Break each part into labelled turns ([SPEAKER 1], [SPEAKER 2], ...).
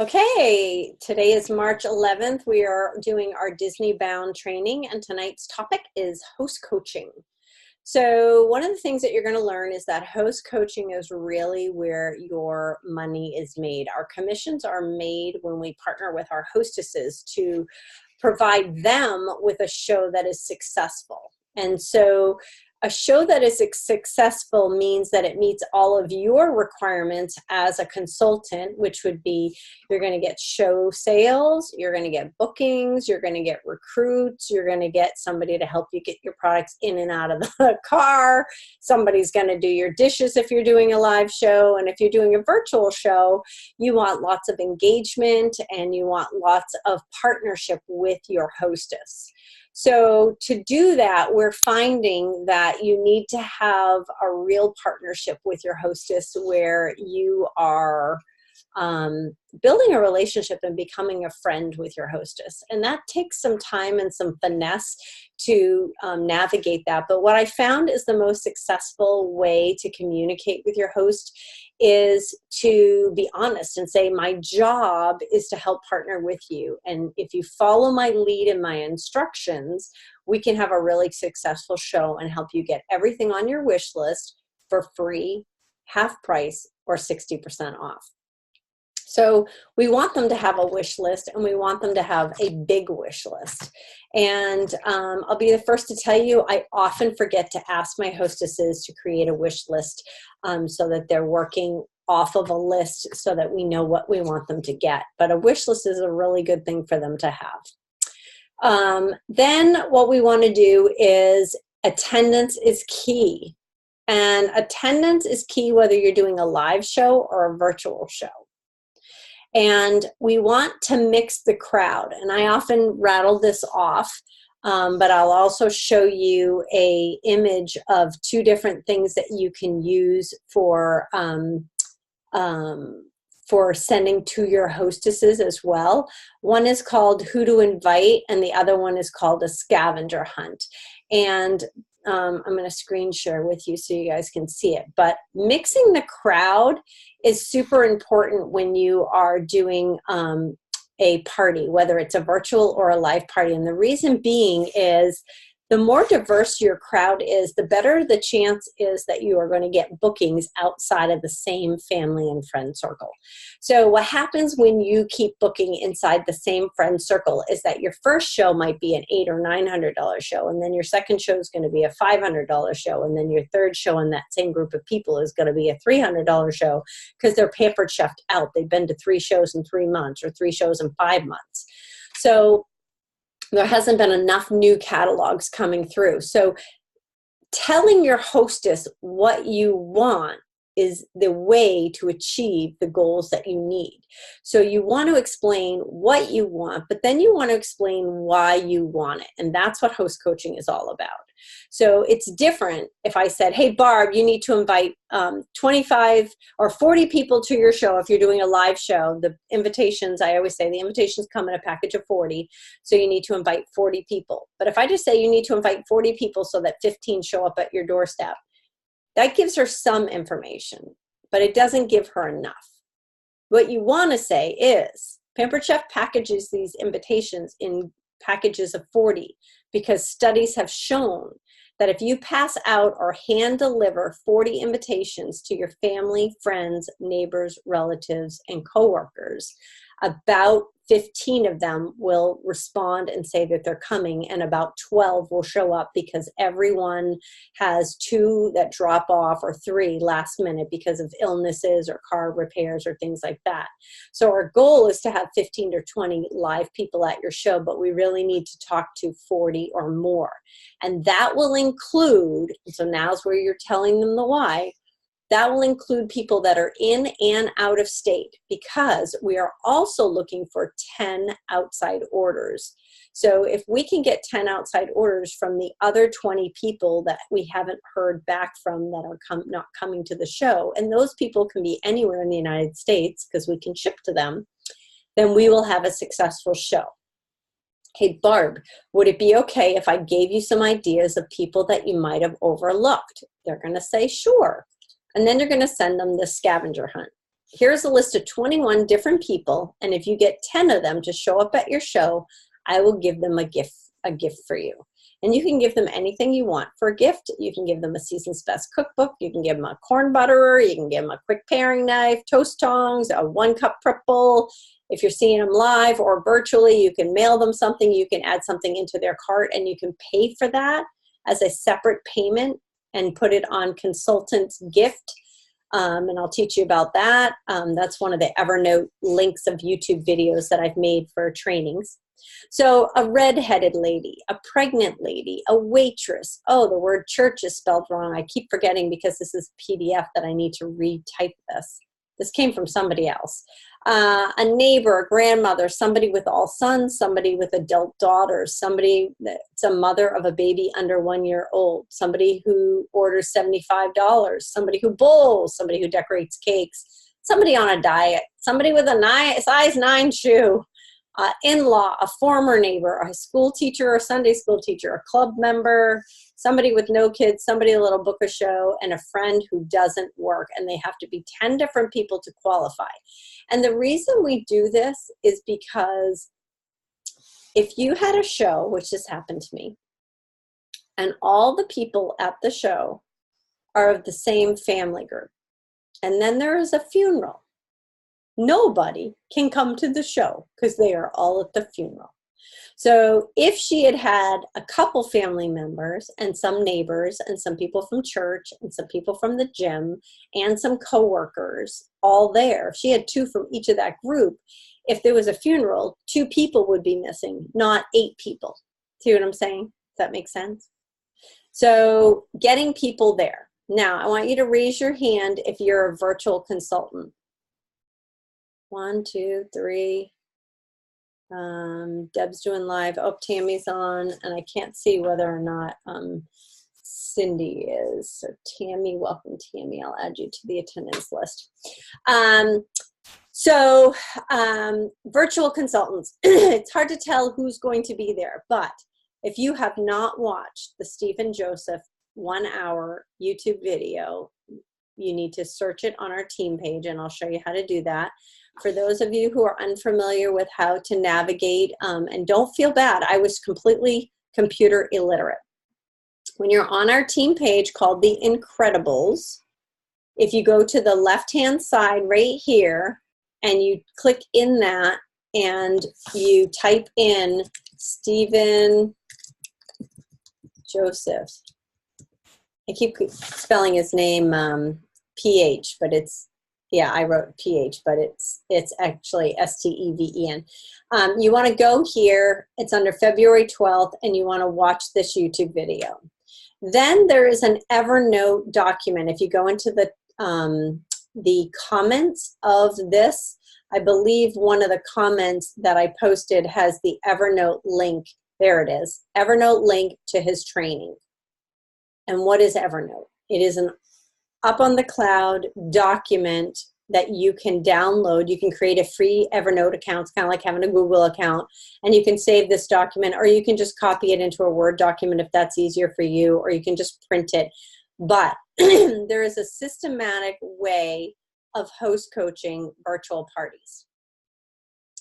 [SPEAKER 1] Okay, today is March 11th. We are doing our Disney Bound training, and tonight's topic is host coaching. So, one of the things that you're going to learn is that host coaching is really where your money is made. Our commissions are made when we partner with our hostesses to provide them with a show that is successful. And so, a show that is successful means that it meets all of your requirements as a consultant, which would be you're going to get show sales, you're going to get bookings, you're going to get recruits, you're going to get somebody to help you get your products in and out of the car, somebody's going to do your dishes if you're doing a live show, and if you're doing a virtual show, you want lots of engagement and you want lots of partnership with your hostess. So to do that, we're finding that you need to have a real partnership with your hostess where you are building a relationship and becoming a friend with your hostess. And that takes some time and some finesse to navigate that. But what I found is the most successful way to communicate with your host is to be honest and say, my job is to help partner with you. And if you follow my lead and my instructions, we can have a really successful show and help you get everything on your wish list for free, half price, or 60% off. So we want them to have a wish list, and we want them to have a big wish list. And I'll be the first to tell you, I often forget to ask my hostesses to create a wish list so that they're working off of a list so that we know what we want them to get. But a wish list is a really good thing for them to have. Then what we want to do is attendance is key. And attendance is key whether you're doing a live show or a virtual show. And we want to mix the crowd. And I often rattle this off, but I'll also show you a image of two different things that you can use for sending to your hostesses as well. One is called Who to Invite, and the other one is called a scavenger hunt. And I'm going to screen share with you so you guys can see it. But mixing the crowd is super important when you are doing a party, whether it's a virtual or a live party. And the reason being is the more diverse your crowd is, the better the chance is that you are going to get bookings outside of the same family and friend circle. So what happens when you keep booking inside the same friend circle is that your first show might be an $800 or $900 show, and then your second show is going to be a $500 show, and then your third show in that same group of people is going to be a $300 show because they're pampered chefed out. They've been to 3 shows in 3 months or 3 shows in 5 months. So there hasn't been enough new catalogs coming through. So telling your hostess what you want is the way to achieve the goals that you need. So you want to explain what you want, but then you want to explain why you want it. And that's what host coaching is all about. So it's different if I said, hey, Barb, you need to invite 25 or 40 people to your show. If you're doing a live show, the invitations, I always say the invitations come in a package of 40. So you need to invite 40 people. But if I just say you need to invite 40 people so that 15 show up at your doorstep, that gives her some information, but it doesn't give her enough. What you want to say is, Pampered Chef packages these invitations in packages of 40 because studies have shown that if you pass out or hand deliver 40 invitations to your family, friends, neighbors, relatives, and coworkers, about 15 of them will respond and say that they're coming, and about 12 will show up because everyone has 2 that drop off or 3 last minute because of illnesses or car repairs or things like that. So our goal is to have 15 to 20 live people at your show, but we really need to talk to 40 or more. And that will include, so now's where you're telling them the why, that will include people that are in and out of state, because we are also looking for 10 outside orders. So if we can get 10 outside orders from the other 20 people that we haven't heard back from that are not coming to the show, and those people can be anywhere in the United States because we can ship to them, then we will have a successful show. Hey, Barb, would it be okay if I gave you some ideas of people that you might have overlooked? They're going to say, sure. And then you're going to send them the scavenger hunt. here's a list of 21 different people, and if you get 10 of them to show up at your show, I will give them a gift for you. And you can give them anything you want for a gift. You can give them a Season's Best cookbook. You can give them a corn butterer. You can give them a quick paring knife, toast tongs, a 1-cup prep bowl. If you're seeing them live or virtually, you can mail them something. You can add something into their cart, and you can pay for that as a separate payment and put it on consultant's gift. And I'll teach you about that. That's one of the Evernote links of YouTube videos that I've made for trainings. So a redheaded lady, a pregnant lady, a waitress. Oh, the word church is spelled wrong. I keep forgetting because this is a PDF that I need to retype this. This came from somebody else. A neighbor, a grandmother, somebody with all sons, somebody with adult daughters, somebody that's a mother of a baby under 1 year old, somebody who orders $75, somebody who bowls, somebody who decorates cakes, somebody on a diet, somebody with a size 9 shoe, in-law, a former neighbor, a school teacher or Sunday school teacher, a club member, somebody with no kids, somebody a little book a show, and a friend who doesn't work. And they have to be 10 different people to qualify. And the reason we do this is because if you had a show, which has happened to me, and all the people at the show are of the same family group, and then there is a funeral, nobody can come to the show because they are all at the funeral. So if she had had a couple family members and some neighbors and some people from church and some people from the gym and some coworkers all there, if she had 2 from each of that group, if there was a funeral, 2 people would be missing, not 8 people. See what I'm saying? Does that make sense? So getting people there. Now, I want you to raise your hand if you're a virtual consultant. 1, 2, 3. Deb's doing live. Oh, Tammy's on, and I can't see whether or not Cindy is. So Tammy, welcome Tammy. I'll add you to the attendance list. Virtual consultants. It's hard to tell who's going to be there, but if you have not watched the Stephen Joseph 1-hour YouTube video, you need to search it on our team page, and I'll show you how to do that. For those of you who are unfamiliar with how to navigate, and don't feel bad, I was completely computer illiterate. When you're on our team page called The Incredibles, if you go to the left-hand side right here, and you click in that, and you type in Stephen Joseph. I keep spelling his name PH, but it's, yeah, I wrote PH, but it's actually STEVEN. You want to go here. It's under February 12th, and you want to watch this YouTube video. Then there is an Evernote document. If you go into the comments of this, I believe one of the comments that I posted has the Evernote link. There it is, Evernote link to his training. And what is Evernote? It is an up on the cloud document that you can download. You can create a free Evernote account. It's kind of like having a Google account, and you can save this document, or you can just copy it into a Word document if that's easier for you, or you can just print it. But there is a systematic way of host coaching virtual parties.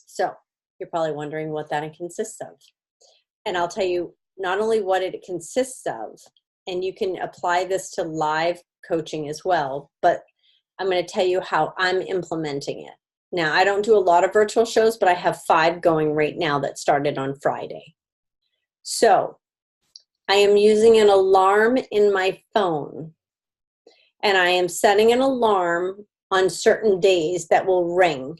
[SPEAKER 1] So you're probably wondering what that consists of. And I'll tell you not only what it consists of, and you can apply this to live coaching as well, but I'm going to tell you how I'm implementing it. Now, I don't do a lot of virtual shows, but I have 5 going right now that started on Friday. So I am using an alarm in my phone, and I am setting an alarm on certain days that will ring.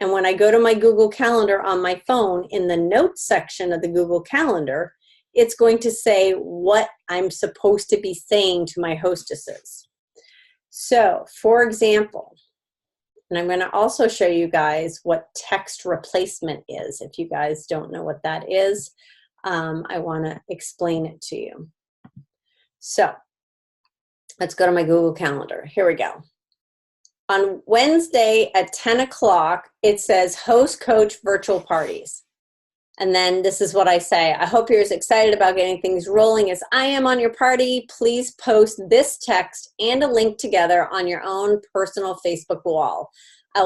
[SPEAKER 1] And when I go to my Google Calendar on my phone, in the notes section of the Google Calendar, it's going to say what I'm supposed to be saying to my hostesses. So, for example, and I'm going to also show you guys what text replacement is. If you guys don't know what that is, I want to explain it to you. So, let's go to my Google Calendar. Here we go. On Wednesday at 10 o'clock, it says host coach virtual parties. And then this is what I say. I hope you're as excited about getting things rolling as I am on your party. Please post this text and a link together on your own personal Facebook wall. That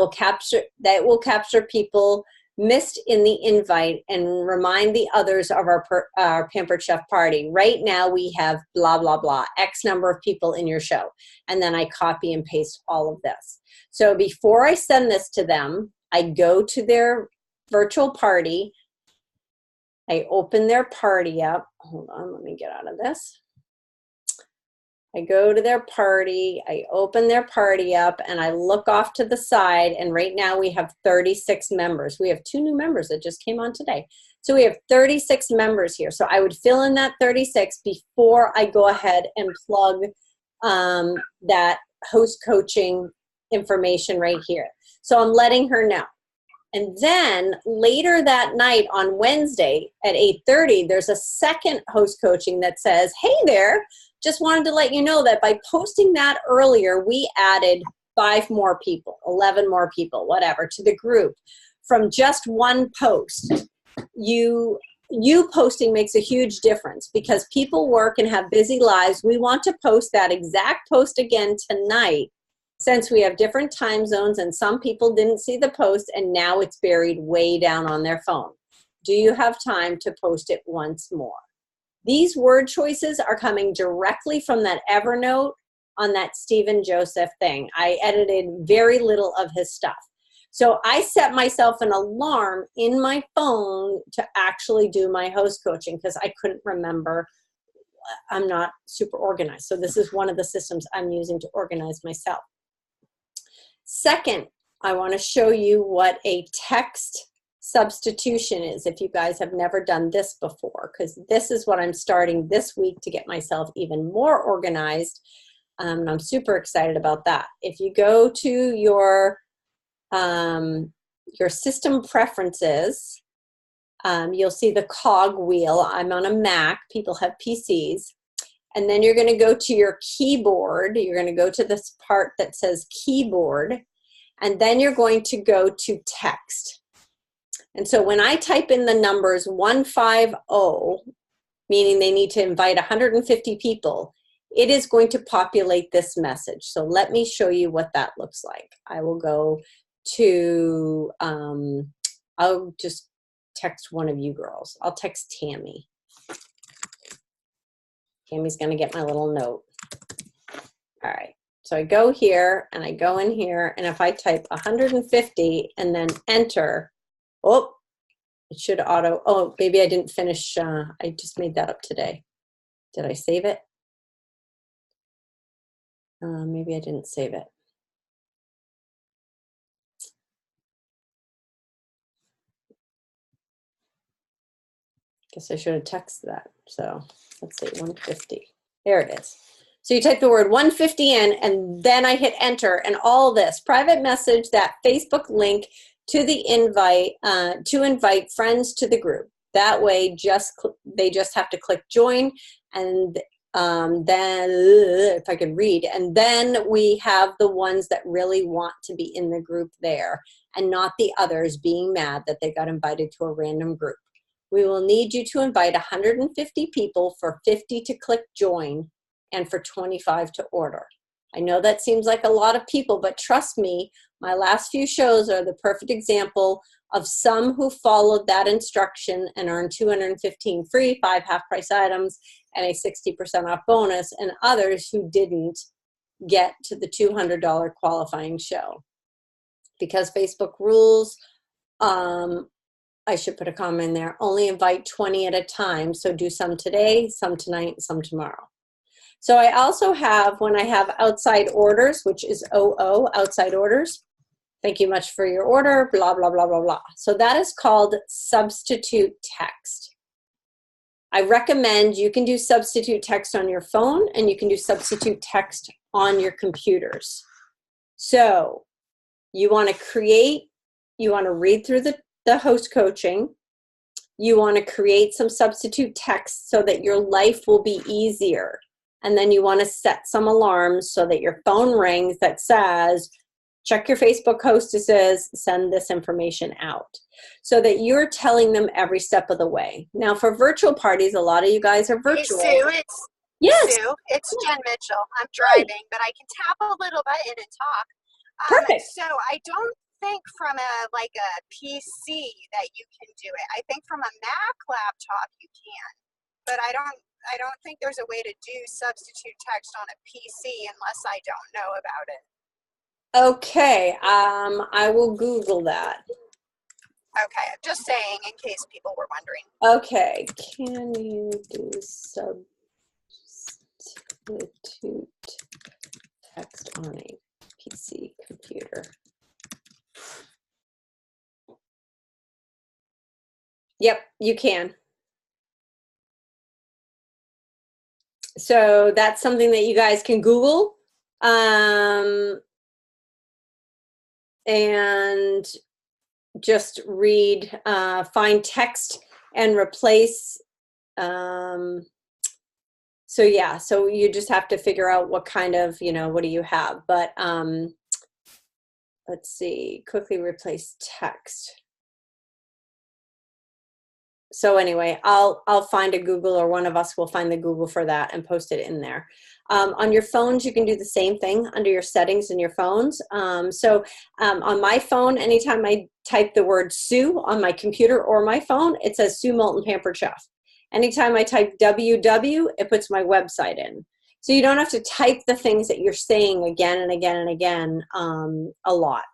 [SPEAKER 1] will capture people missed in the invite and remind the others of our Pampered Chef party. Right now we have blah, blah, blah, X number of people in your show. And then I copy and paste all of this. So before I send this to them, I go to their virtual party. I open their party up. Hold on, let me get out of this. I go to their party, I open their party up, and I look off to the side, and right now we have 36 members. We have 2 new members that just came on today. So we have 36 members here. So I would fill in that 36 before I go ahead and plug that host coaching information right here. So I'm letting her know. And then later that night on Wednesday at 8:30, there's a second host coaching that says, hey there, just wanted to let you know that by posting that earlier, we added 5 more people, 11 more people, whatever, to the group from just one post. You posting makes a huge difference because people work and have busy lives. We want to post that exact post again tonight, since we have different time zones and some people didn't see the post and now it's buried way down on their phone. Do you have time to post it once more? These word choices are coming directly from that Evernote on that Stephen Joseph thing. I edited very little of his stuff. So I set myself an alarm in my phone to actually do my host coaching because I couldn't remember. I'm not super organized. So this is one of the systems I'm using to organize myself. Second, I want to show you what a text substitution is if you guys have never done this before, because this is what I'm starting this week to get myself even more organized. And I'm super excited about that. If you go to your system preferences, you'll see the cog wheel. I'm on a Mac, people have PCs. And then you're going to go to your keyboard. You're going to go to this part that says keyboard. And then you're going to go to text. And so when I type in the numbers 150, meaning they need to invite 150 people, it is going to populate this message. So let me show you what that looks like. I will go to, I'll just text one of you girls. I'll text Tammy. Tammy's going to get my little note. All right. So I go here and I go in here, and if I type 150 and then enter, oh, it should auto, oh, maybe I didn't finish. I just made that up today. Did I save it? Maybe I didn't save it. Guess I should have texted that. So let's see, 150. There it is. So you type the word 150 in, and then I hit enter, and all this private message, that Facebook link to the invite, to invite friends to the group. That way, they just have to click join, and then, if I could read, and then we have the ones that really want to be in the group there, and not the others being mad that they got invited to a random group. We will need you to invite 150 people, for 50 to click join, and for 25 to order. I know that seems like a lot of people, but trust me, my last few shows are the perfect example of some who followed that instruction and earned 215 free, 5 half-price items, and a 60% off bonus, and others who didn't get to the $200 qualifying show. Because Facebook rules, I should put a comment in there, only invite 20 at a time, so do some today, some tonight, some tomorrow. So I also have, when I have outside orders, which is OO, outside orders, thank you much for your order, blah, blah, blah, blah, blah. So that is called substitute text. I recommend you can do substitute text on your phone, and you can do substitute text on your computers. So you want to create, you want to read through the host coaching. You want to create some substitute text so that your life will be easier. And then you want to set some alarms so that your phone rings that says, check your Facebook hostesses, send this information out, so that you're telling them every step of the way. Now, for virtual parties, a lot of you guys are virtual.
[SPEAKER 2] Hey, Sue,
[SPEAKER 1] Yes.
[SPEAKER 2] Sue, it's Jen Mitchell. I'm driving, but I can tap a little bit and talk.
[SPEAKER 1] Perfect.
[SPEAKER 2] So I don't think from a PC that you can do it. I think from a Mac laptop you can, but I don't think there's a way to do substitute text on a PC unless I don't know about it.
[SPEAKER 1] Okay, I will Google that.
[SPEAKER 2] Okay, just saying in case people were wondering.
[SPEAKER 1] Okay, can you do substitute text on a PC computer? Yep, you can. So that's something that you guys can Google. And just read, find text and replace. So yeah, so you just have to figure out what kind of, what do you have? But let's see, quickly replace text. So anyway, I'll find a Google, or one of us will find the Google for that and post it in there. On your phones, you can do the same thing under your settings in your phones. On my phone, anytime I type the word Sue on my computer or my phone, it says Sue Moulton Pampered Chef. Anytime I type WW, it puts my website in. So you don't have to type the things that you're saying again and again and again a lot.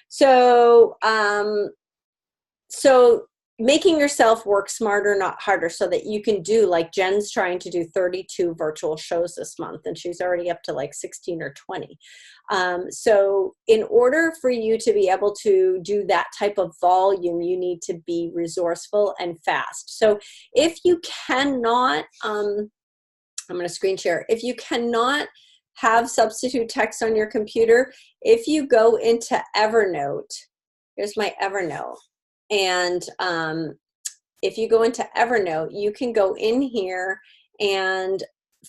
[SPEAKER 1] So, making yourself work smarter, not harder, so that you can do, like Jen's trying to do 32 virtual shows this month, and she's already up to like 16 or 20. So in order for you to be able to do that type of volume, you need to be resourceful and fast. So if you cannot, I'm going to screen share. If you cannot have substitute text on your computer, if you go into Evernote, here's my Evernote. And if you go into Evernote, you can go in here and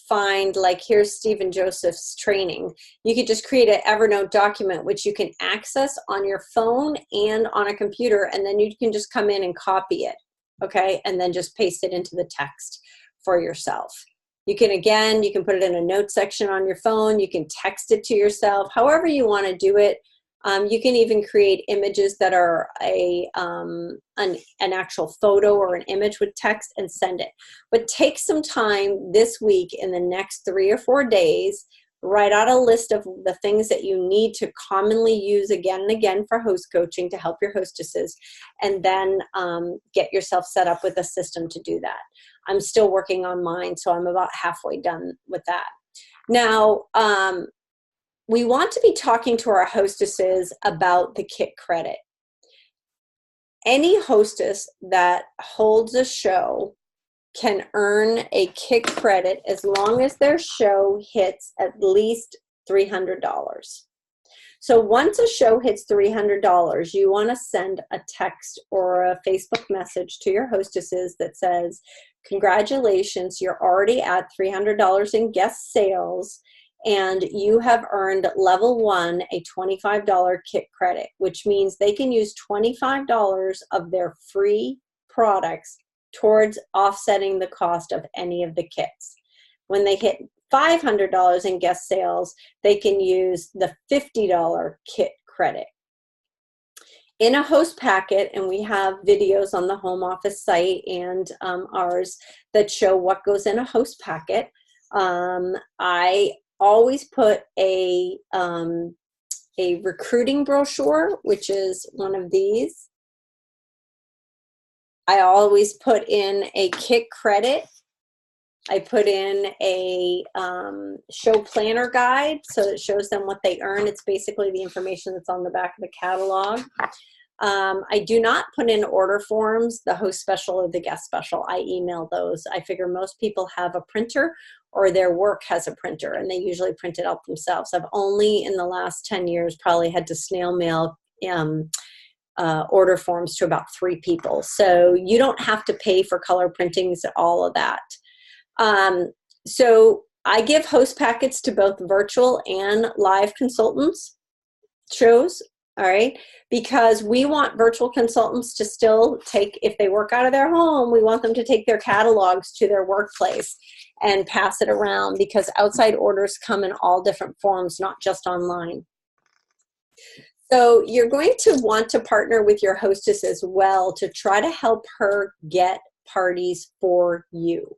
[SPEAKER 1] find, like, here's Stephen Joseph's training. You could just create an Evernote document, which you can access on your phone and on a computer, and then you can just come in and copy it, okay? And then just paste it into the text for yourself. You can put it in a note section on your phone. You can text it to yourself, however you want to do it. You can even create images that are an actual photo or an image with text and send it. But take some time this week, in the next 3 or 4 days, write out a list of the things that you need to commonly use again and again for host coaching to help your hostesses, and then get yourself set up with a system to do that. I'm still working on mine, so I'm about halfway done with that. Now, we want to be talking to our hostesses about the kit credit. Any hostess that holds a show can earn a kit credit as long as their show hits at least $300. So once a show hits $300, you want to send a text or a Facebook message to your hostesses that says, congratulations, you're already at $300 in guest sales, and you have earned level 1 a $25 kit credit, which means they can use $25 of their free products towards offsetting the cost of any of the kits. When they hit $500 in guest sales, they can use the $50 kit credit. In a host packet, and we have videos on the home office site and ours that show what goes in a host packet, I always put a recruiting brochure, which is one of these. I always put in a kit credit. I put in a show planner guide, so it shows them what they earn. It's basically the information that's on the back of the catalog. I do not put in order forms, the host special or the guest special. I email those. I figure most people have a printer, or their work has a printer, and they usually print it out themselves. I've only in the last 10 years probably had to snail mail order forms to about 3 people. So you don't have to pay for color printings, all of that. So I give host packets to both virtual and live consultants. shows, all right? Because we want virtual consultants to still take, if they work out of their home, we want them to take their catalogs to their workplace and pass it around, because outside orders come in all different forms, not just online. So you're going to want to partner with your hostess as well to try to help her get parties for you.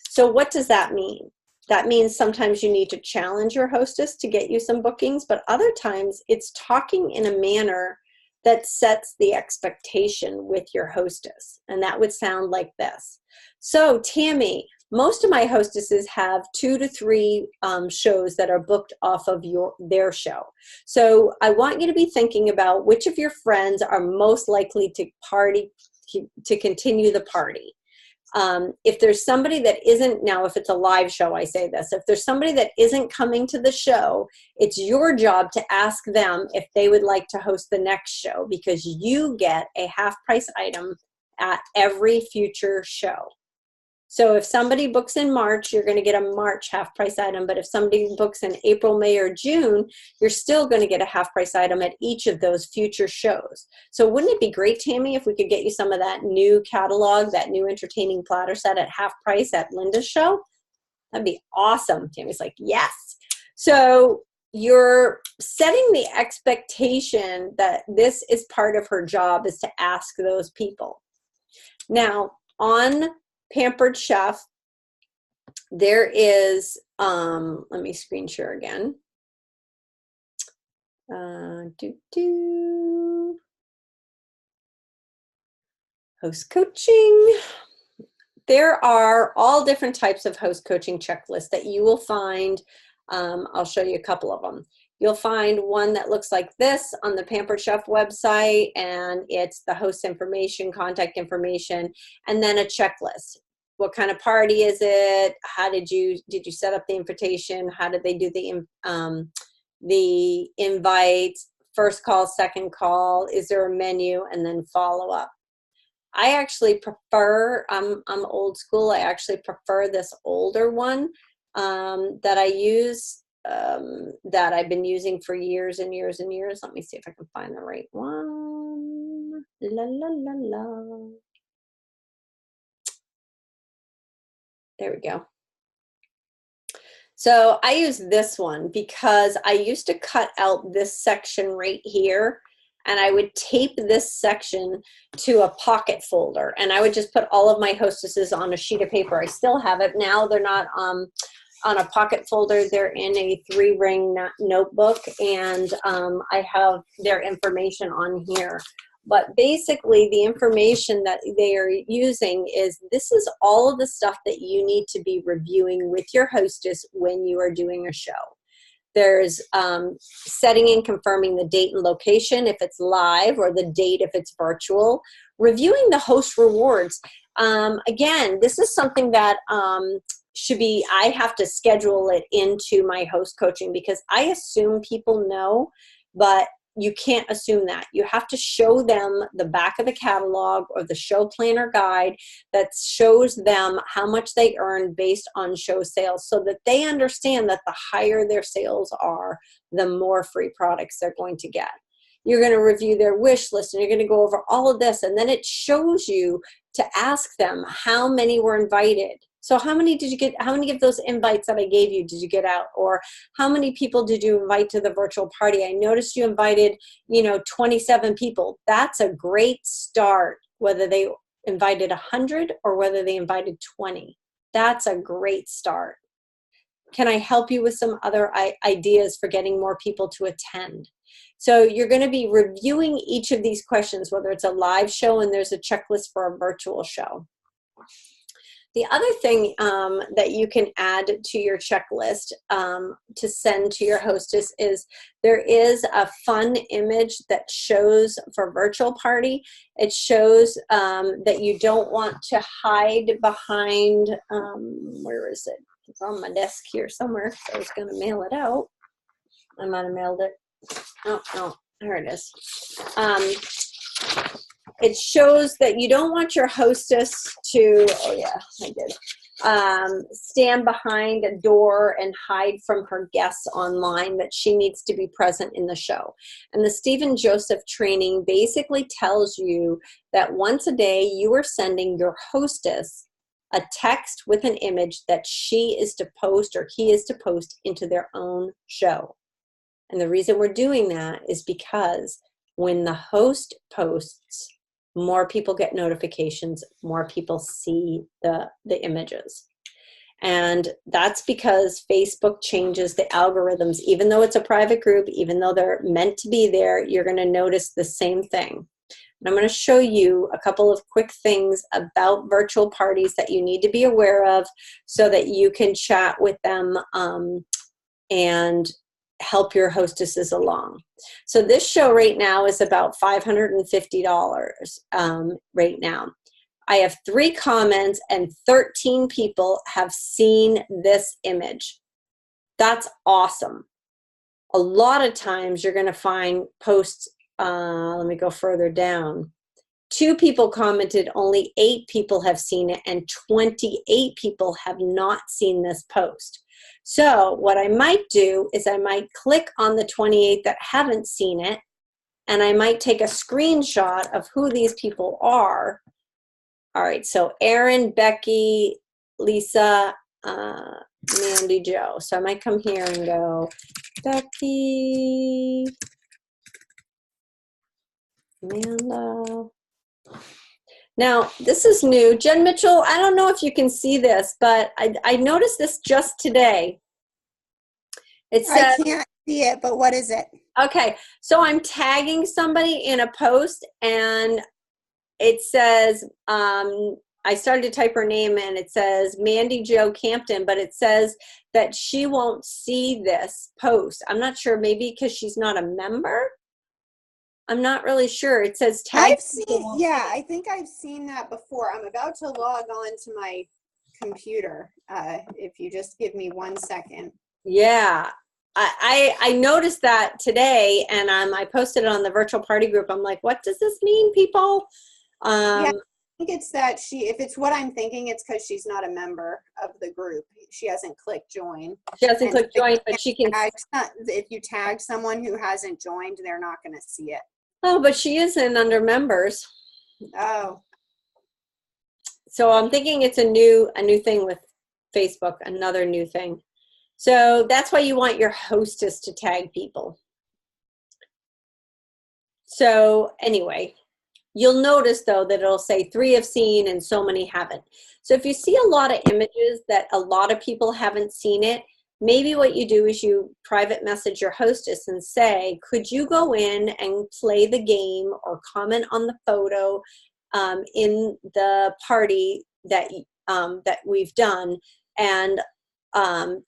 [SPEAKER 1] So what does that mean? That means sometimes you need to challenge your hostess to get you some bookings, but other times it's talking in a manner that sets the expectation with your hostess. And that would sound like this. So Tammy, most of my hostesses have 2 to 3 shows that are booked off of their show. So I want you to be thinking about which of your friends are most likely to continue the party. If there's somebody that isn't, now if it's a live show, I say this, if there's somebody that isn't coming to the show, it's your job to ask them if they would like to host the next show, because you get a half price item at every future show. So if somebody books in March, you're going to get a March half price item. But if somebody books in April, May, or June, you're still going to get a half price item at each of those future shows. So wouldn't it be great, Tammy, if we could get you some of that new catalog, that new entertaining platter set at half price at Linda's show? That'd be awesome. Tammy's like, yes. So you're setting the expectation that this is part of her job, is to ask those people. Now, on Pampered Chef, there is, let me screen share again. Host coaching. There are all different types of host coaching checklists that you will find. I'll show you a couple of them. You'll find one that looks like this on the Pampered Chef website, and it's the host information, contact information, and then a checklist. What kind of party is it? How did you set up the invitation? How did they do the invite? First call, second call, is there a menu, and then follow up. I actually prefer, I'm old school, I actually prefer this older one that I use, that I've been using for years and years and years. Let me see if I can find the right one. La, la, la, la. There we go. So I use this one because I used to cut out this section right here, and I would tape this section to a pocket folder, and I would just put all of my hostesses on a sheet of paper. I still have it now. They're not on a pocket folder. They're in a 3-ring notebook, and I have their information on here. But basically, the information that they are using is, this is all of the stuff that you need to be reviewing with your hostess when you are doing a show. There's setting and confirming the date and location if it's live, or the date if it's virtual. Reviewing the host rewards. Again, this is something that should be, I have to schedule it into my host coaching, because I assume people know, but you can't assume that. You have to show them the back of the catalog or the show planner guide that shows them how much they earn based on show sales, so that they understand that the higher their sales are, the more free products they're going to get. You're going to review their wish list, and you're going to go over all of this, and then it shows you to ask them how many were invited. So how many did you get? How many of those invites that I gave you did you get out? Or how many people did you invite to the virtual party? I noticed you invited, 27 people. That's a great start, whether they invited 100 or whether they invited 20. That's a great start. Can I help you with some other ideas for getting more people to attend? So you're going to be reviewing each of these questions, whether it's a live show and there's a checklist for a virtual show. The other thing that you can add to your checklist to send to your hostess is, there is a fun image that shows for virtual party. It shows that you don't want to hide behind, where is it? It's on my desk here somewhere. So I was going to mail it out. I might have mailed it. Oh, no, there it is. It shows that you don't want your hostess to, oh yeah, I did. stand behind a door and hide from her guests online, that she needs to be present in the show. And the Stephen Joseph training basically tells you that once a day you are sending your hostess a text with an image that she is to post or he is to post into their own show. And the reason we're doing that is because when the host posts, more people get notifications, more people see the images. And that's because Facebook changes the algorithms. Even though it's a private group, even though they're meant to be there, you're going to notice the same thing. And I'm going to show you a couple of quick things about virtual parties that you need to be aware of so that you can chat with them and help your hostesses along. So this show right now is about $550 right now. I have 3 comments and 13 people have seen this image. That's awesome. A lot of times you're going to find posts, let me go further down. 2 people commented, only 8 people have seen it, and 28 people have not seen this post. So what I might do is I might click on the 28 that haven't seen it, and I might take a screenshot of who these people are. All right, so Erin, Becky, Lisa, Mandy, Joe. So I might come here and go, Becky, Amanda. Now, this is new. Jen Mitchell, I don't know if you can see this, but I noticed this just today. It says,
[SPEAKER 2] I can't see it, but what is it?
[SPEAKER 1] Okay, so I'm tagging somebody in a post, and it says, I started to type her name in. It says Mandy Jo Campton, but it says that she won't see this post. I'm not sure, maybe because she's not a member? I'm not really sure. It says tag.
[SPEAKER 2] I think I've seen that before. I'm about to log on to my computer. If you just give me 1 second.
[SPEAKER 1] Yeah, I noticed that today, and I posted it on the virtual party group. I'm like, what does this mean, people?
[SPEAKER 2] Yeah, I think it's that if it's what I'm thinking, it's because she's not a member of the group. She hasn't clicked join.
[SPEAKER 1] She hasn't clicked join, but she can.
[SPEAKER 2] If you tag someone who hasn't joined, they're not going to see it.
[SPEAKER 1] Oh, but she isn't under members.
[SPEAKER 2] Oh.
[SPEAKER 1] So I'm thinking it's a new thing with Facebook, another new thing. So that's why you want your hostess to tag people. So anyway, you'll notice though that it'll say 3 have seen and so many haven't. So if you see a lot of images that a lot of people haven't seen it, maybe what you do is you private message your hostess and say, could you go in and play the game or comment on the photo in the party that we've done, and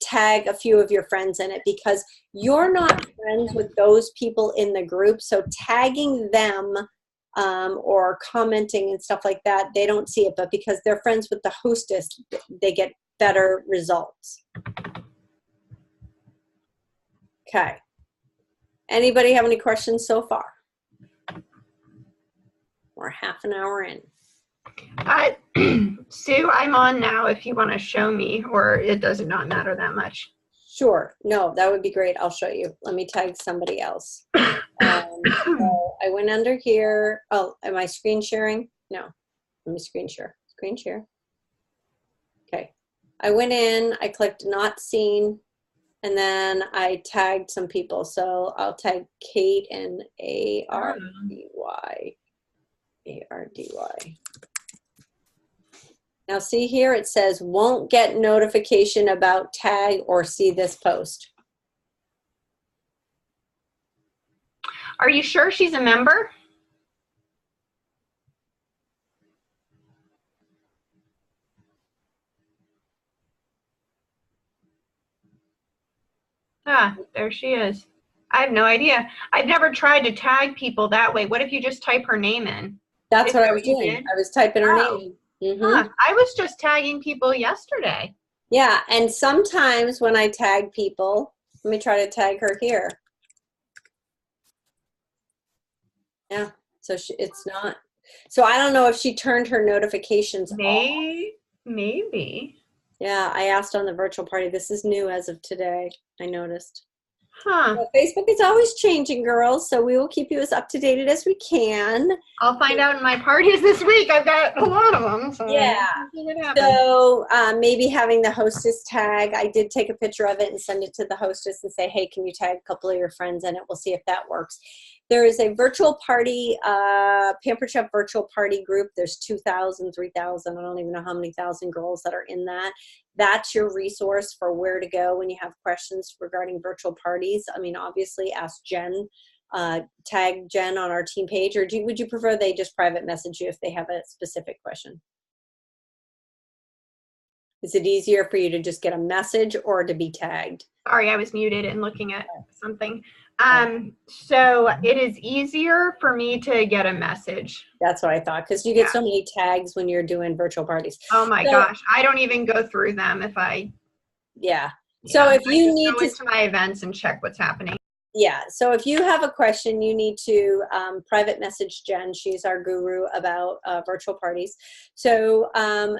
[SPEAKER 1] tag a few of your friends in it, because you're not friends with those people in the group. So tagging them or commenting and stuff like that, they don't see it, but because they're friends with the hostess, they get better results. Okay. Anybody have any questions so far? We're half an hour in.
[SPEAKER 3] Sue, I'm on now if you want to show me, or it does not matter that much.
[SPEAKER 1] Sure. No, that would be great. I'll show you. Let me tag somebody else. So I went under here. Oh, am I screen sharing? No. Let me screen share. Screen share. Okay. I went in. I clicked not seen. And then I tagged some people. So I'll tag Kate and A-R-D-Y. A-R-D-Y. Now see here, it says won't get notification about tag or see this post.
[SPEAKER 3] Are you sure she's a member? Ah, there she is. I have no idea. I've never tried to tag people that way. What if you just type her name in?
[SPEAKER 1] That's what I was doing. I was typing her name.
[SPEAKER 3] Huh. I was just tagging people yesterday.
[SPEAKER 1] Yeah, and sometimes when I tag people, let me try to tag her here. Yeah, so it's not. So I don't know if she turned her notifications off.
[SPEAKER 3] Maybe.
[SPEAKER 1] Yeah, I asked on the virtual party. This is new as of today, I noticed.
[SPEAKER 3] Huh.
[SPEAKER 1] Well, Facebook is always changing, girls, so we will keep you as up to date as we can.
[SPEAKER 3] I'll find out in my parties this week. I've got a lot of them. So
[SPEAKER 1] Yeah.
[SPEAKER 3] we'll see what happens.
[SPEAKER 1] So maybe having the hostess tag, I did take a picture of it and send it to the hostess and say, hey, can you tag a couple of your friends in it? We'll see if that works. There is a virtual party, Pampered Chef virtual party group. There's 2,000, 3,000, I don't even know how many thousand girls that are in that. That's your resource for where to go when you have questions regarding virtual parties. I mean, obviously ask Jen, tag Jen on our team page, or would you prefer they just private message you if they have a specific question? Is it easier for you to just get a message or to be tagged?
[SPEAKER 3] Sorry, I was muted and looking at something. So it is easier for me to get a message.
[SPEAKER 1] That's what I thought, because you get so many tags when you're doing virtual parties.
[SPEAKER 3] Oh my gosh, I don't even go through them if I.
[SPEAKER 1] Yeah. So if you need
[SPEAKER 3] go into my events and check what's happening.
[SPEAKER 1] Yeah. So if you have a question, you need to private message Jen. She's our guru about virtual parties. So,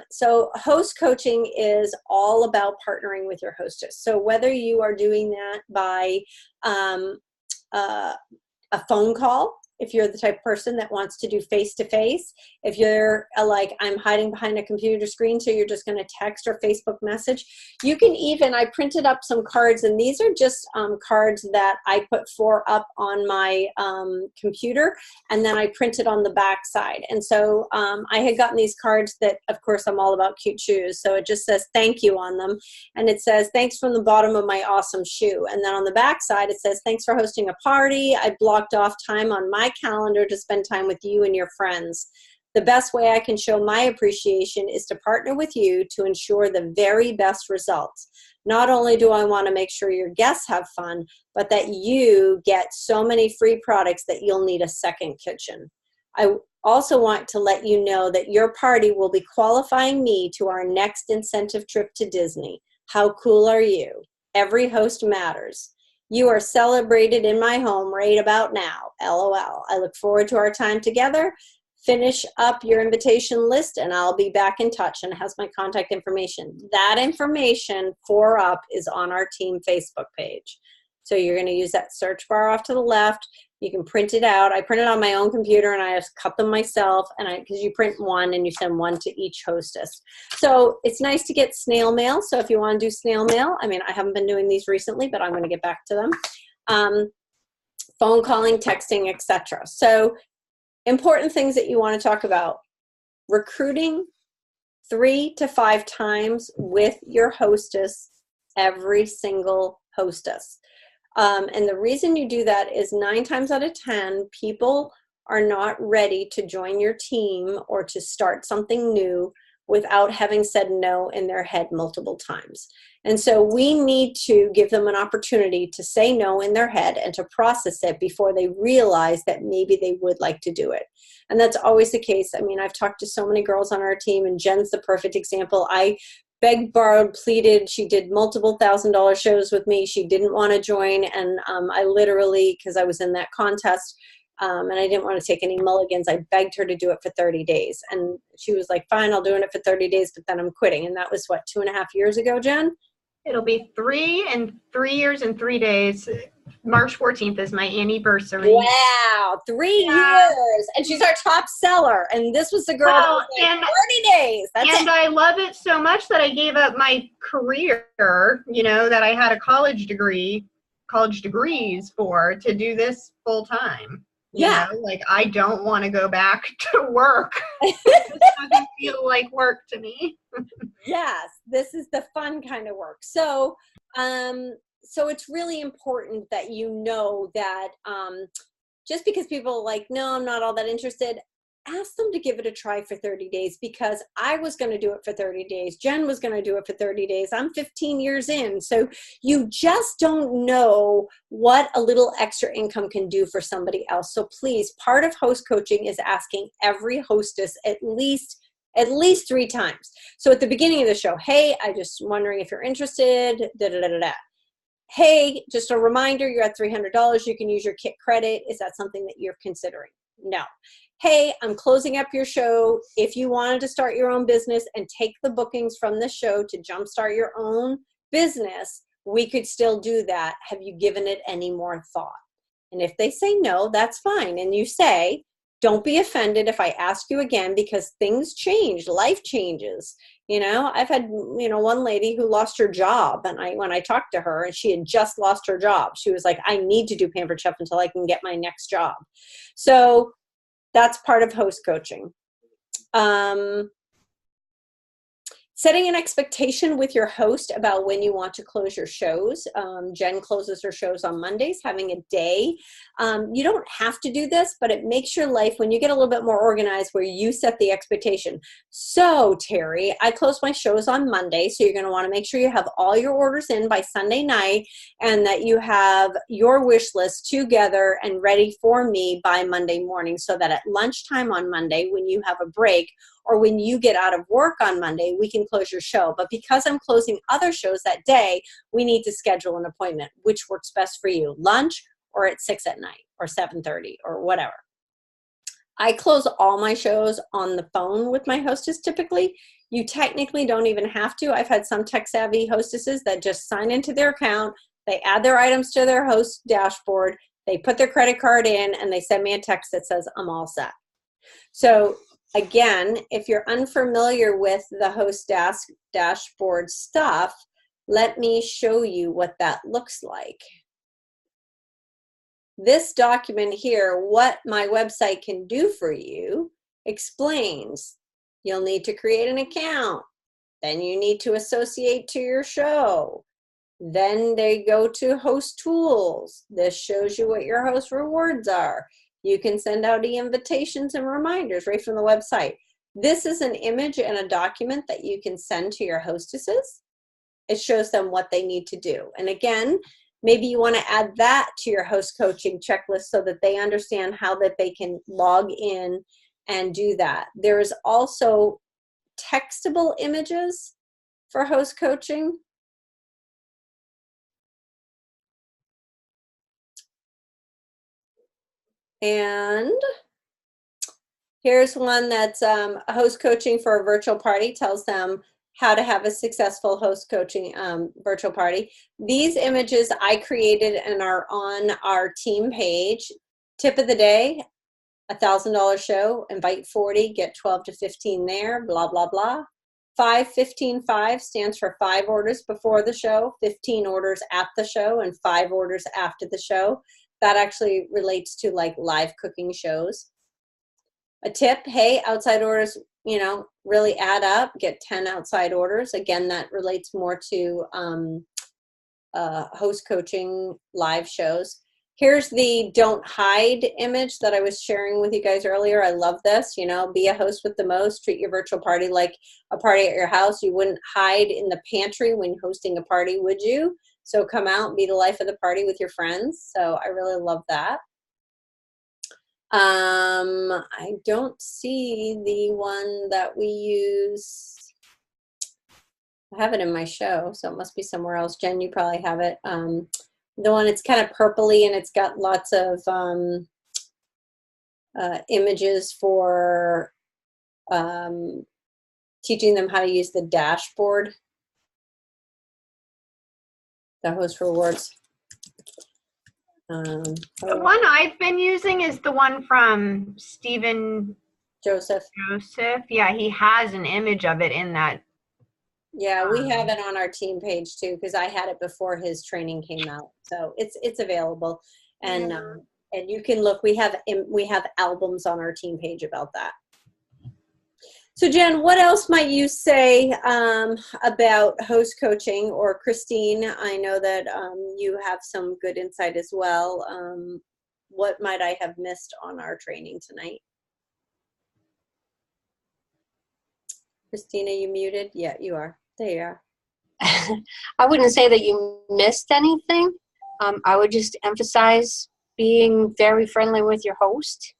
[SPEAKER 1] so host coaching is all about partnering with your hostess. So whether you are doing that by a phone call, if you're the type of person that wants to do face-to-face, if you're like, I'm hiding behind a computer screen, so you're just going to text or Facebook message, you can even, I printed up some cards, and these are just cards that I put 4 up on my computer, and then I printed on the back side. And so I had gotten these cards that, of course, I'm all about cute shoes, so it just says thank you on them, and it says thanks from the bottom of my awesome shoe. And then on the back side, it says thanks for hosting a party. I blocked off time on my calendar to spend time with you and your friends. The best way I can show my appreciation is to partner with you to ensure the very best results. Not only do I want to make sure your guests have fun, but that you get so many free products that you'll need a second kitchen. I also want to let you know that your party will be qualifying me to our next incentive trip to Disney. How cool are you? Every host matters. You are celebrated in my home right about now. LOL. I look forward to our time together. Finish up your invitation list and I'll be back in touch. And it has my contact information. That information 4 up is on our team Facebook page. So you're going to use that search bar off to the left. You can print it out. I print it on my own computer and I just cut them myself, and because you print 1 and you send 1 to each hostess. So it's nice to get snail mail. So if you want to do snail mail, I mean, I haven't been doing these recently, but I'm going to get back to them. Phone calling, texting, etc. So important things that you want to talk about: recruiting 3 to 5 times with your hostess, every single hostess. And the reason you do that is 9 times out of 10, people are not ready to join your team or to start something new without having said no in their head multiple times. And so we need to give them an opportunity to say no in their head and to process it before they realize that maybe they would like to do it. And that's always the case. I mean, I've talked to so many girls on our team, and Jen's the perfect example. I begged, borrowed, pleaded. She did multiple $1,000 shows with me. She didn't want to join. And I literally, because I was in that contest, and I didn't want to take any mulligans, I begged her to do it for 30 days. And she was like, fine, I'll do it for 30 days, but then I'm quitting. And that was, what, 2.5 years ago, Jen?
[SPEAKER 3] It'll be 3 years and 3 days. March 14th is my anniversary.
[SPEAKER 1] Wow, 3 years. And she's our top seller. And this was the girl that was like, 30 days. That's it.
[SPEAKER 3] I love it so much that I gave up my career, that I had a college degrees for, to do this full time.
[SPEAKER 1] Yeah.
[SPEAKER 3] Like, I don't want to go back to work. It doesn't feel like work to me.
[SPEAKER 1] Yes, this is the fun kind of work. So, so it's really important that you know that just because people are like, no, I'm not all that interested, ask them to give it a try for 30 days, because I was going to do it for 30 days. Jen was going to do it for 30 days. I'm 15 years in. So you just don't know what a little extra income can do for somebody else. So please, part of host coaching is asking every hostess at least 3 times. So at the beginning of the show, hey, I just wondering if you're interested, Hey, just a reminder, you're at $300. You can use your kit credit. Is that something that you're considering? No. Hey, I'm closing up your show. If you wanted to start your own business and take the bookings from the show to jumpstart your own business, we could still do that. Have you given it any more thought? And if they say no, that's fine. And you say, don't be offended if I ask you again, because things change, life changes. I've had, one lady who lost her job, and when I talked to her, and she had just lost her job, she was like, I need to do Pampered Chef until I can get my next job. So that's part of host coaching. Setting an expectation with your host about when you want to close your shows. Jen closes her shows on Mondays, having a day. You don't have to do this, but it makes your life, when you get a little bit more organized, where you set the expectation. So, Terry, I close my shows on Monday, so you're going to want to make sure you have all your orders in by Sunday night, and that you have your wish list together and ready for me by Monday morning, so that at lunchtime on Monday, when you have a break, or when you get out of work on Monday, we can close your show. But because I'm closing other shows that day, we need to schedule an appointment. Which works best for you, lunch or at 6 at night or 7:30 or whatever? I close all my shows on the phone with my hostess typically. You technically don't even have to. I've had some tech-savvy hostesses that just sign into their account, they add their items to their host dashboard, they put their credit card in, and they send me a text that says, I'm all set. So again, if you're unfamiliar with the host dashboard stuff, let me show you what that looks like. This document here, what my website can do for you, explains you'll need to create an account. Then you need to associate to your show. Then they go to host tools. This shows you what your host rewards are. You can send out invitations and reminders right from the website. This is an image and a document that you can send to your hostesses. It shows them what they need to do. And again, maybe you want to add that to your host coaching checklist so that they understand how that they can log in and do that. There is also textable images for host coaching. And here's one that's host coaching for a virtual party, tells them how to have a successful host coaching virtual party. These images I created and are on our team page. Tip of the day, $1,000 show, invite 40, get 12 to 15 there, blah, blah, blah. 5-15-5 stands for 5 orders before the show, 15 orders at the show, and 5 orders after the show. That actually relates to like live cooking shows. A tip, hey, outside orders, really add up, get 10 outside orders. Again, that relates more to host coaching live shows. Here's the don't hide image that I was sharing with you guys earlier. I love this, be a host with the most, treat your virtual party like a party at your house. You wouldn't hide in the pantry when hosting a party, would you? So come out and be the life of the party with your friends. So I really love that. I don't see the one that we use. I have it in my show, so it must be somewhere else. Jen, you probably have it. The one, it's kind of purpley and it's got lots of images for teaching them how to use the dashboard. The host rewards.
[SPEAKER 3] The one I've been using is the one from Stephen
[SPEAKER 1] Joseph.
[SPEAKER 3] Yeah, he has an image of it in that.
[SPEAKER 1] Yeah, we have it on our team page too, because I had it before his training came out. So it's available, and and you can look. We have albums on our team page about that. So Jen, what else might you say about host coaching? Or Christine, I know that you have some good insight as well. What might I have missed on our training tonight? Christina, you muted? Yeah, you are. There you are.
[SPEAKER 4] I wouldn't say that you missed anything. I would just emphasize being very friendly with your host.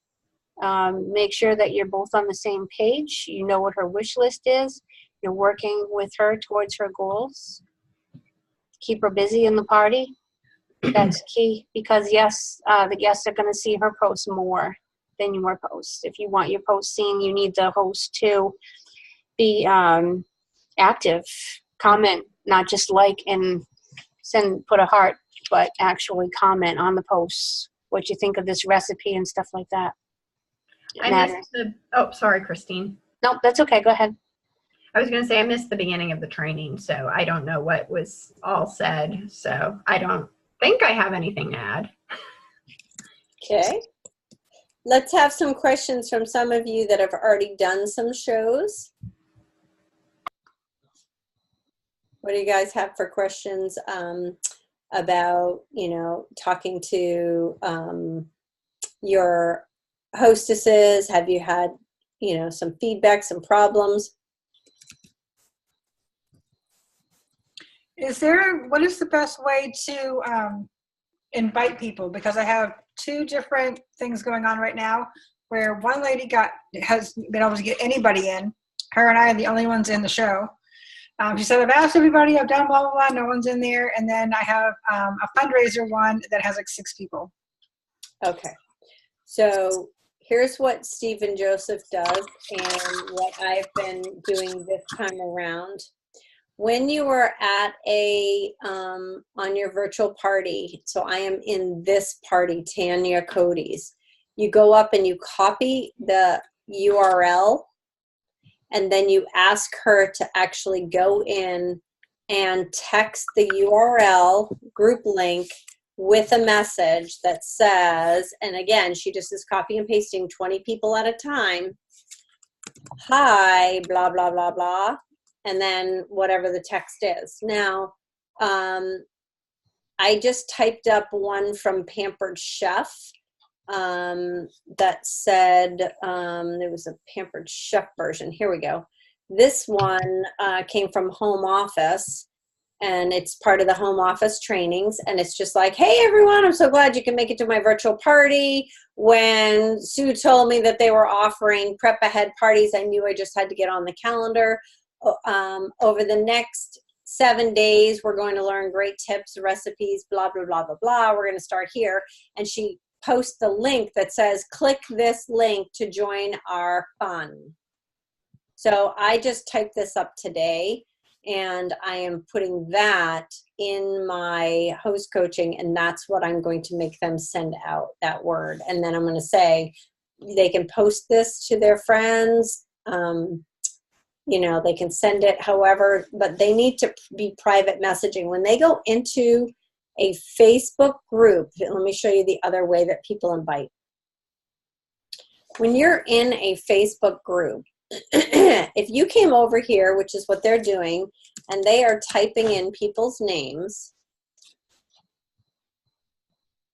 [SPEAKER 4] Make sure that you're both on the same page. You know what her wish list is. You're working with her towards her goals. Keep her busy in the party. That's key, because yes, the guests are going to see her post more than your post. If you want your post seen, you need the host to be active, comment, not just like and put a heart, but actually comment on the posts what you think of this recipe and stuff like that.
[SPEAKER 3] I missed oh, sorry, Christine.
[SPEAKER 4] Nope, that's okay. Go ahead.
[SPEAKER 3] I was going to say I missed the beginning of the training, so I don't know what was all said. So I don't think I have anything to add.
[SPEAKER 1] Okay. Let's have some questions from some of you that have already done some shows. What do you guys have for questions about, you know, talking to your hostesses? Have you had, you know, some feedback, some problems?
[SPEAKER 5] What is the best way to invite people? Because I have two different things going on right now where one lady has been able to get anybody in. Her and I are the only ones in the show. She said, I've asked everybody, I've done blah, blah, blah, no one's in there. And then I have a fundraiser one that has like 6 people.
[SPEAKER 1] Okay. So here's what Stephen Joseph does and what I've been doing this time around. When you are at on your virtual party, so I am in this party, Tanya Cody's, you go up and you copy the URL, and then you ask her to actually go in and text the URL group link with a message that says, and again, she just is copy and pasting 20 people at a time, hi, blah, blah, blah, blah, and then whatever the text is. Now, I just typed up one from Pampered Chef that said, there was a Pampered Chef version. Here we go. This one came from Home Office, and it's part of the Home Office trainings. And it's just like, hey, everyone, I'm so glad you can make it to my virtual party. When Sue told me that they were offering prep ahead parties, I knew I just had to get on the calendar. Over the next 7 days, we're going to learn great tips, recipes, blah, blah, blah, blah, blah. We're going to start here. And she posts the link that says, click this link to join our fun. So I just typed this up today, and I am putting that in my host coaching, and that's what I'm going to make them send out, that word. And then I'm going to say they can post this to their friends. You know, they can send it however, but they need to be private messaging. When they go into a Facebook group, let me show you the other way that people invite. When you're in a Facebook group, if you came over here, which is what they're doing, and they are typing in people's names,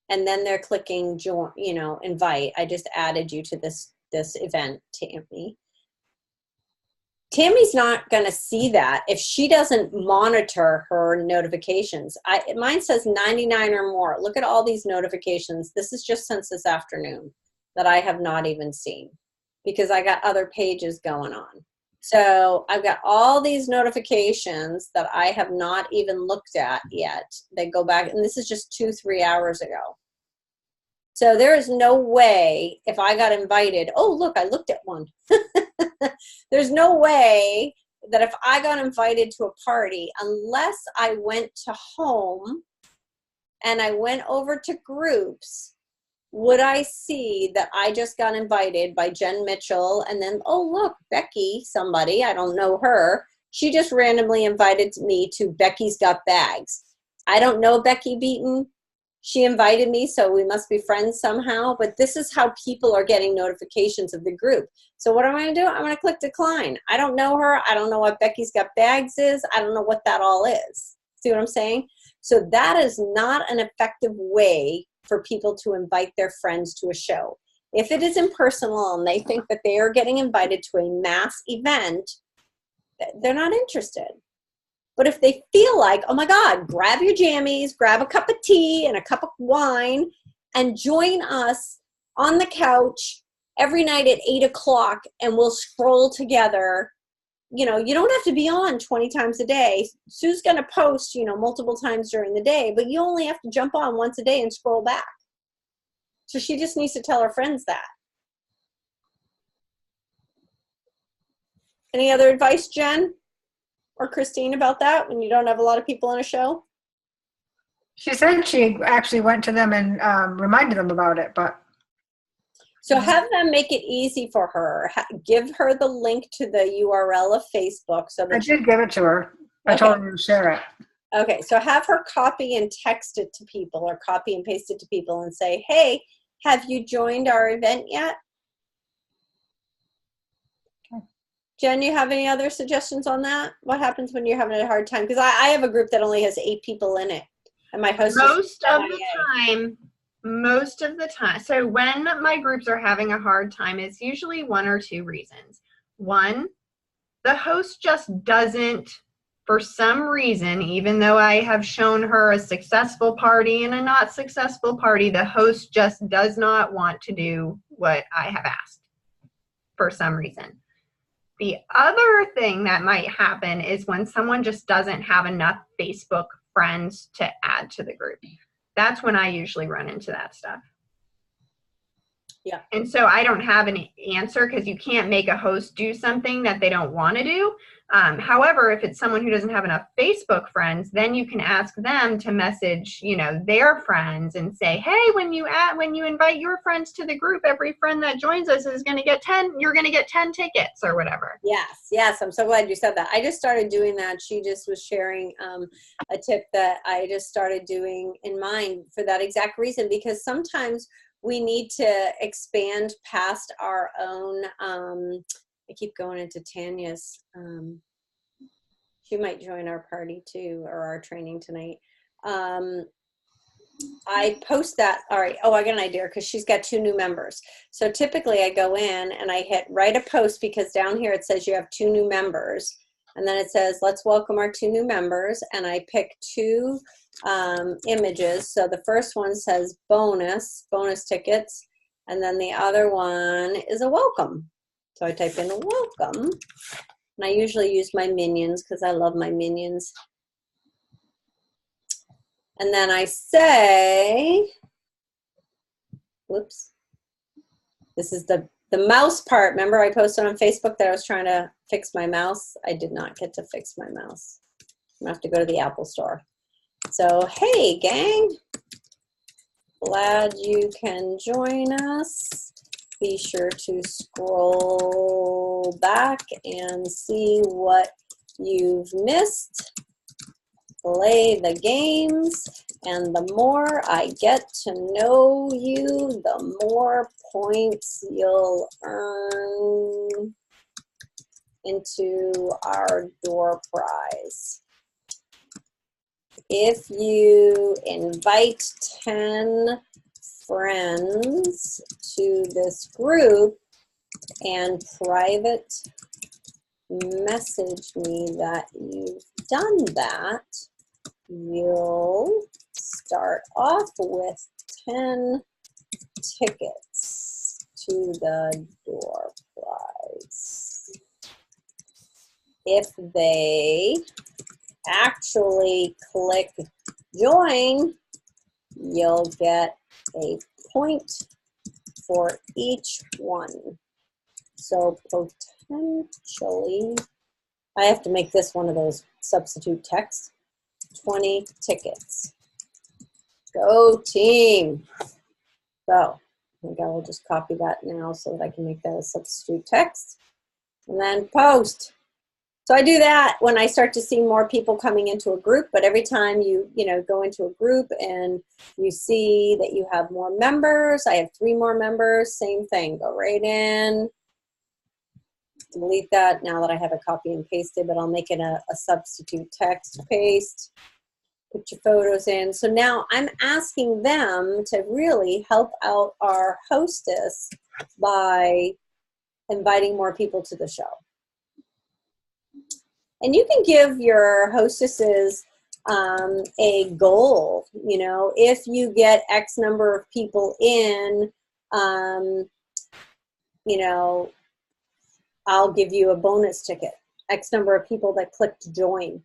[SPEAKER 1] and then they're clicking join, you know, invite. I just added you to this event, Tammy. Tammy's not going to see that if she doesn't monitor her notifications. Mine says 99 or more. Look at all these notifications. This is just since this afternoon that I have not even seen because I got other pages going on. So I've got all these notifications that I have not even looked at yet. They go back, and this is just 2-3 hours ago. So there is no way if I got invited, oh, look, I looked at one. There's no way that if I got invited to a party, unless I went to home and I went over to groups, would I see that I just got invited by Jen Mitchell and then, oh, look, Becky, somebody, I don't know her. She just randomly invited me to Becky's Got Bags. I don't know Becky Beaton. She invited me, so we must be friends somehow. But this is how people are getting notifications of the group. So what am I going to do? I'm going to click decline. I don't know her. I don't know what Becky's Got Bags is. I don't know what that all is. See what I'm saying? So that is not an effective way for people to invite their friends to a show. If it is impersonal and they think that they are getting invited to a mass event, they're not interested. But if they feel like, oh my God, grab your jammies, grab a cup of tea and a cup of wine, and join us on the couch every night at 8 o'clock, and we'll scroll together. You know, you don't have to be on 20 times a day. Sue's going to post, you know, multiple times during the day, but you only have to jump on once a day and scroll back. So she just needs to tell her friends that. Any other advice, Jen or Christine, about that when you don't have a lot of people on a show?
[SPEAKER 5] She said she actually went to them and reminded them about it, but.
[SPEAKER 1] So have them make it easy for her. Give her the link to the URL of Facebook. So that
[SPEAKER 5] I did give it to her. I told her to share it.
[SPEAKER 1] Okay, so have her copy and text it to people, or copy and paste it to people and say, hey, have you joined our event yet?
[SPEAKER 5] Okay.
[SPEAKER 1] Jen, you have any other suggestions on that? What happens when you're having a hard time? Because I have a group that only has 8 people in it. And my host
[SPEAKER 3] most of the time, so when my groups are having a hard time, it's usually 1 or 2 reasons. One, the host just doesn't, for some reason, even though I have shown her a successful party and a not successful party, the host just does not want to do what I have asked for some reason. The other thing that might happen is when someone just doesn't have enough Facebook friends to add to the group. That's when I usually run into that stuff.
[SPEAKER 1] Yeah.
[SPEAKER 3] And so I don't have an answer, because you can't make a host do something that they don't want to do. However, if it's someone who doesn't have enough Facebook friends, then you can ask them to message, their friends and say, hey, when you invite your friends to the group, every friend that joins us is going to get 10, you're going to get 10 tickets or whatever.
[SPEAKER 1] Yes. I'm so glad you said that. I just started doing that. She just was sharing a tip that I just started doing in mine for that exact reason, because sometimes we need to expand past our own, I keep going into Tanya's, she might join our party too, or our training tonight. I post that, all right, I got an idea, because she's got 2 new members. So typically I go in and I hit write a post, because down here it says you have 2 new members. And then it says, let's welcome our 2 new members. And I pick 2 images. So the first one says bonus tickets. And then the other one is a welcome. So I type in a welcome. And I usually use my minions, because I love my minions. And then I say, whoops, this is the mouse part. Remember I posted on Facebook that I was trying to fix my mouse? I did not get to fix my mouse. I'm gonna have to go to the Apple store. So, hey gang, glad you can join us. Be sure to scroll back and see what you've missed. Play the games, and the more I get to know you, the more points you'll earn into our door prize. If you invite 10 friends to this group and private message me that you've done that, you'll start off with 10 tickets to the door prize. If they actually click join, you'll get a point for each one. So potentially, I have to make this one of those substitute text. 20 tickets. Go team. So I think I will just copy that now so that I can make that a substitute text. And then post. So I do that when I start to see more people coming into a group, but every time you go into a group and you see that you have more members, I have 3 more members, same thing, go right in, delete that now that I have it copy and pasted, but I'll make it a substitute text, paste, put your photos in. So now I'm asking them to really help out our hostess by inviting more people to the show. And you can give your hostesses a goal. If you get X number of people in, I'll give you a bonus ticket. X number of people that click to join.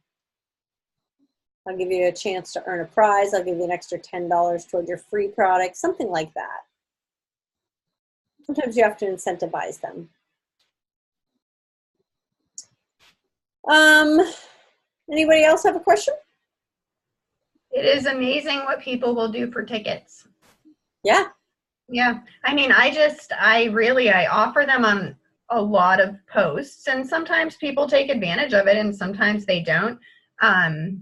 [SPEAKER 1] I'll give you a chance to earn a prize. I'll give you an extra $10 toward your free product, something like that. Sometimes you have to incentivize them. Anybody else have a question?
[SPEAKER 3] It is amazing what people will do for tickets.
[SPEAKER 1] Yeah.
[SPEAKER 3] Yeah. I mean, I offer them on a lot of posts, and sometimes people take advantage of it and sometimes they don't.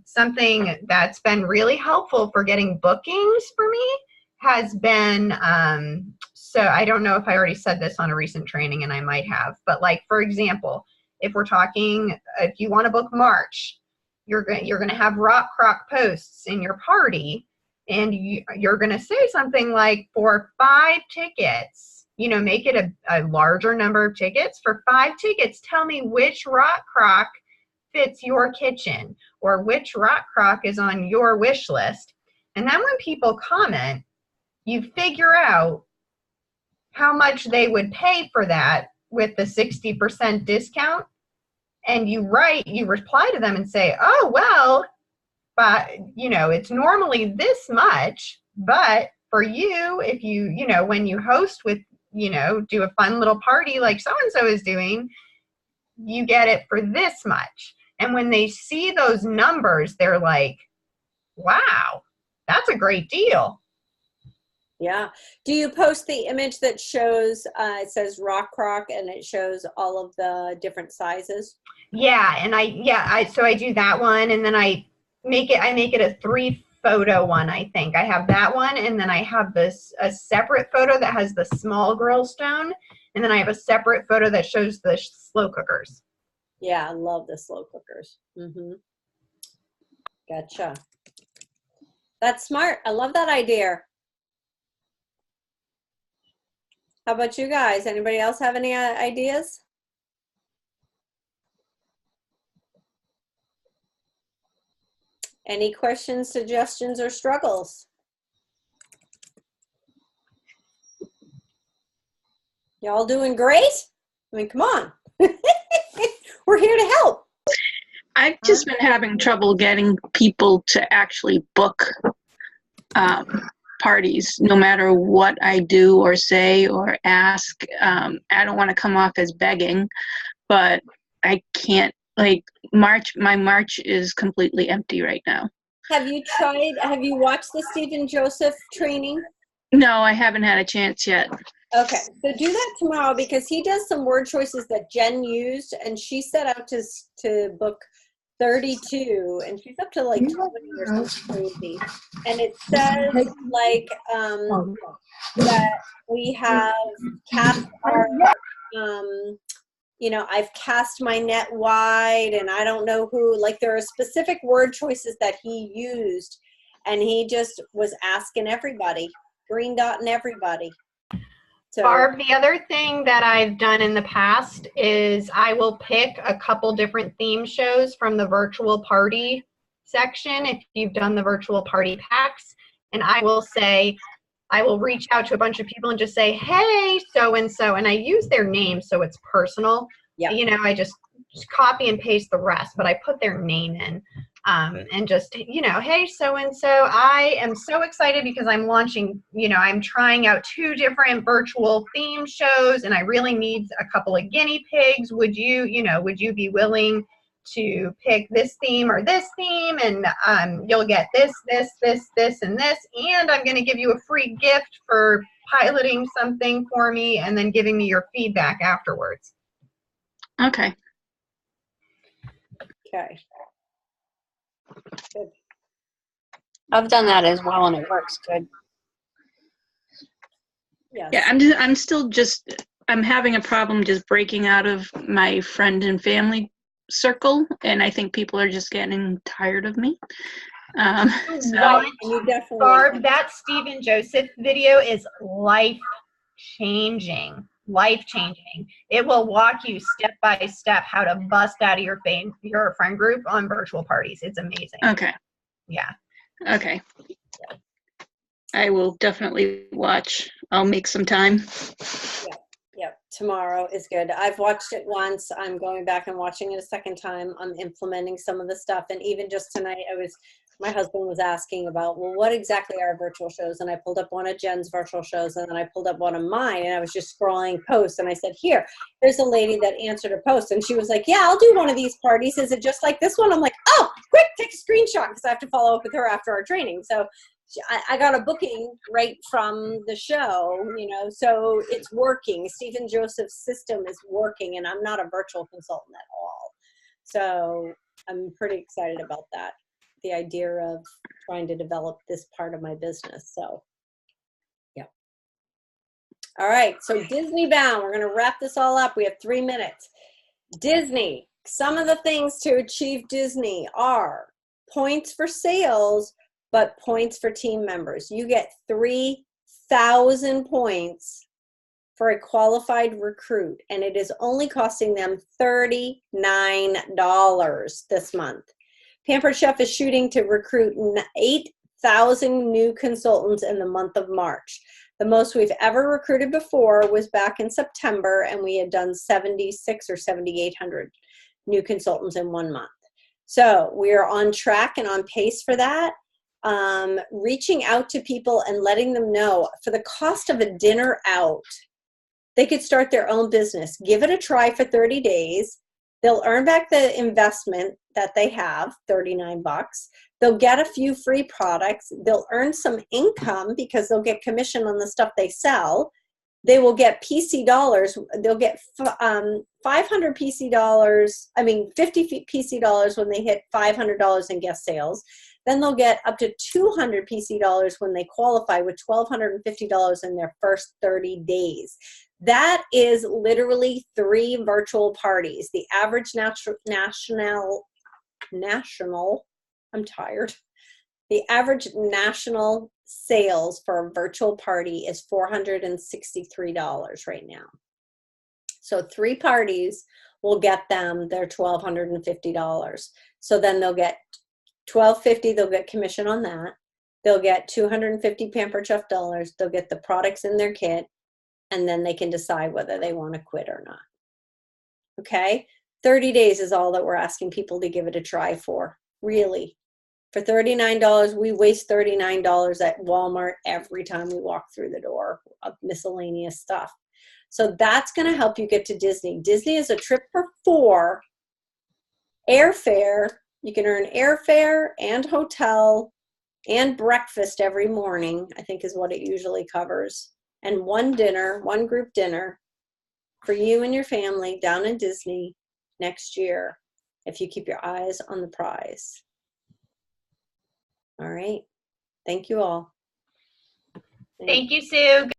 [SPEAKER 3] Something that's been really helpful for getting bookings for me has been, so I don't know if I already said this on a recent training, and I might have, but like, for example, if we're talking, if you want to book March, you're going to have rock crock posts in your party, and you're going to say something like, for 5 tickets, make it a larger number of tickets. For 5 tickets, tell me which rock crock fits your kitchen, or which rock crock is on your wish list. And then when people comment, you figure out how much they would pay for that with the 60% discount. And you reply to them and say, oh, well, but it's normally this much, but for you, if you, when you host with, do a fun little party like so-and-so is doing, you get it for this much. And when they see those numbers, they're like, wow, that's a great deal.
[SPEAKER 1] Yeah. Do you post the image that shows, it says rock crock, and it shows all of the different sizes?
[SPEAKER 3] Yeah. And so I do that one, and then I make it a 3-photo one. I think I have that one. And then I have a separate photo that has the small grill stone. And then I have a separate photo that shows the slow cookers.
[SPEAKER 1] Yeah. I love the slow cookers. Mm-hmm. Gotcha. That's smart. I love that idea. How about you guys? Anybody else have any ideas? Any questions, suggestions, or struggles? Y'all doing great? I mean, come on. We're here to help.
[SPEAKER 6] I've just been having trouble getting people to actually book parties, no matter what I do or say or ask. I don't want to come off as begging, but I can't, my March is completely empty right now.
[SPEAKER 1] Have you watched the Stephen Joseph training?
[SPEAKER 6] No, I haven't had a chance yet.
[SPEAKER 1] Okay, so do that tomorrow, because he does some word choices that Jen used, and she set out to book 32, and she's up to like 20 or something crazy. And it says like that we have cast our, I've cast my net wide, and I don't know who, like there are specific word choices that he used, and he just was asking everybody, green dotting everybody. So,
[SPEAKER 3] Barb, the other thing that I've done in the past is I will pick a couple different theme shows from the virtual party section, if you've done the virtual party packs, and I will reach out to a bunch of people and just say, hey, so-and-so, and I use their name so it's personal.
[SPEAKER 1] Yeah.
[SPEAKER 3] I just copy and paste the rest, but I put their name in. And just, hey, so-and-so, I am so excited because I'm launching, I'm trying out 2 different virtual theme shows, and I really need a couple of guinea pigs. Would you be willing to pick this theme or this theme? And you'll get this, and this, and I'm going to give you a free gift for piloting something for me and then giving me your feedback afterwards.
[SPEAKER 6] Okay.
[SPEAKER 1] okay. Good.
[SPEAKER 4] I've done that as well, and it works good.
[SPEAKER 1] Yes.
[SPEAKER 6] Yeah, I'm having a problem just breaking out of my friend and family circle, and I think people are just getting tired of me.
[SPEAKER 1] Right. You definitely
[SPEAKER 3] Barb, that Stephen Joseph video is life-changing. It will walk you step by step how to bust out of your friend group on virtual parties. It's amazing.
[SPEAKER 6] Okay.
[SPEAKER 3] Yeah.
[SPEAKER 6] Okay. I will definitely watch. I'll make some time.
[SPEAKER 1] Yep. Tomorrow is good. I've watched it once. I'm going back and watching it a second time. I'm implementing some of the stuff. And even just tonight, I was my husband was asking about, well, what exactly are virtual shows? And I pulled up one of Jen's virtual shows, and then I pulled up one of mine, and I was just scrolling posts, and I said, here's a lady that answered a post, and she was like, yeah, I'll do one of these parties. Is it just like this one? I'm like, oh, quick, take a screenshot, because I have to follow up with her after our training. So I got a booking right from the show, so it's working. Stephen Joseph's system is working, and I'm not a virtual consultant at all. So I'm pretty excited about that, the idea of trying to develop this part of my business. So, yeah. All right, so Disney Bound, we're going to wrap this all up. We have 3 minutes. Disney, some of the things to achieve Disney are points for sales, but points for team members. You get 3,000 points for a qualified recruit, and it is only costing them $39 this month. Pampered Chef is shooting to recruit 8,000 new consultants in the month of March. The most we've ever recruited before was back in September, and we had done 7,600 or 7,800 new consultants in 1 month. So we are on track and on pace for that. Reaching out to people and letting them know for the cost of a dinner out, they could start their own business. Give it a try for 30 days. They'll earn back the investment that they have, $39. They'll get a few free products. They'll earn some income because they'll get commission on the stuff they sell. They will get PC dollars. They'll get 500 PC dollars, 50 PC dollars when they hit $500 in guest sales. Then they'll get up to 200 PC dollars when they qualify with $1,250 in their first 30 days. That is literally 3 virtual parties. The average national, I'm tired. The average national sales for a virtual party is $463 right now. So 3 parties will get them their $1,250. So then they'll get $1,250, they'll get commission on that. They'll get 250 Pampered Chef dollars. They'll get the products in their kit, and then they can decide whether they want to quit or not. Okay? 30 days is all that we're asking people to give it a try for, really. For $39, we waste $39 at Walmart every time we walk through the door of miscellaneous stuff. So that's going to help you get to Disney. Disney is a trip for 4. Airfare, you can earn airfare and hotel and breakfast every morning, I think is what it usually covers. And 1 dinner, 1 group dinner for you and your family down in Disney next year if you keep your eyes on the prize. All right. Thank you all.
[SPEAKER 3] Thank you, Sue.